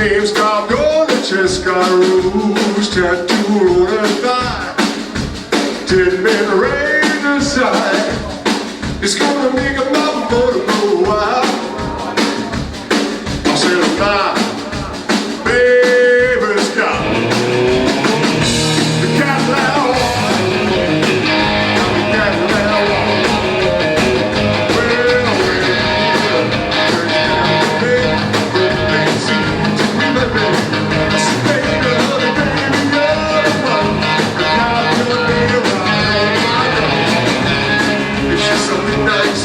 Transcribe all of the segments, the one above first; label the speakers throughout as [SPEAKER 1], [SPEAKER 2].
[SPEAKER 1] name's carved on the chest, got a rouge tattooed on her thigh. 10 men raised aside. It's gonna make a mountain boy to go wild. I said, my baby's got the Cadillac walk, the Cadillac walk. Well, they seem to be living. I said, baby, honey, baby, you're the one. The God will be around my door. It's just something nice.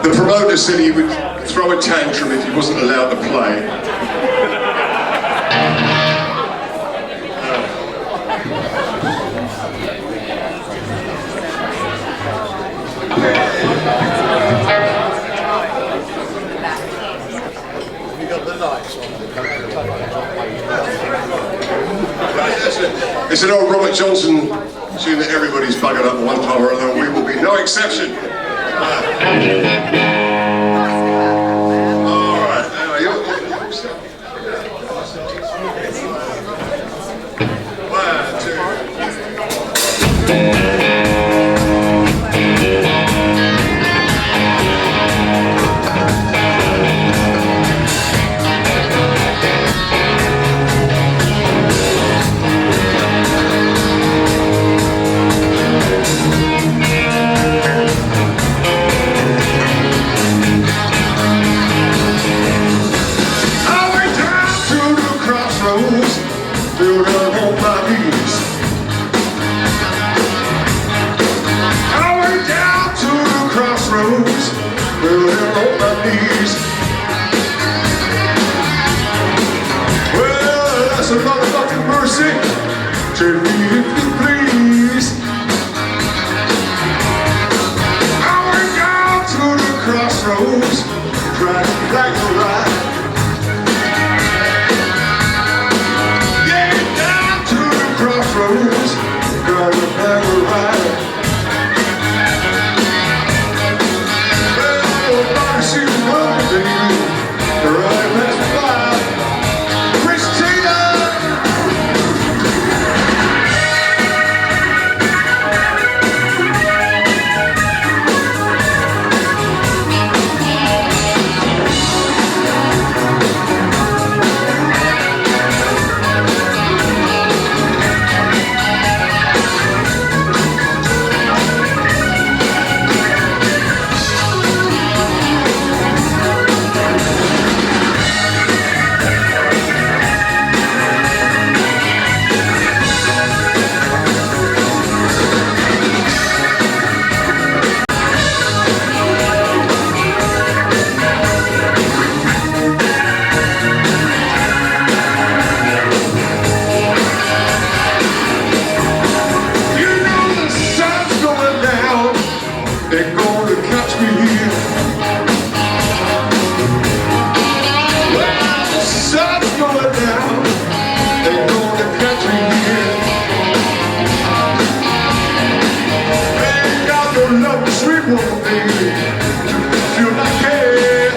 [SPEAKER 1] The promoter said he would throw a tantrum if he wasn't allowed to play. It's an old Robert Johnson tune that everybody's buggered up one time or another. We will be no exception. All right, crossroads, fell down on my knees. I went down to the crossroads, fell down on my knees. Well, that's a motherfucking mercy. Take me if you please. I went down to the crossroads, tried to flag the ride. Yeah, down to the crossroads, got to flag the ride. Well, nobody seems to know, baby, the right past the fire. Christina! They're gonna catch me here. Well, the sun's going down. They're gonna catch me here. Ain't got no love, sweet woman, baby. Feel like hey,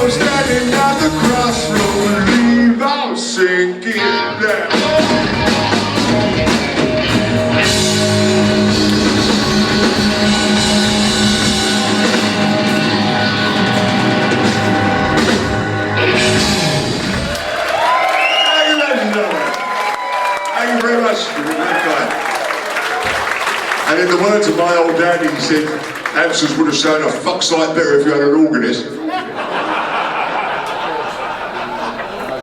[SPEAKER 1] standing at the crossroads, leave out sinking down. Thank you, ladies and gentlemen. Thank you very much. You've been very kind. And in the words of my old daddy, he said, Answers would have sounded a fuck's sight better if you had an organist.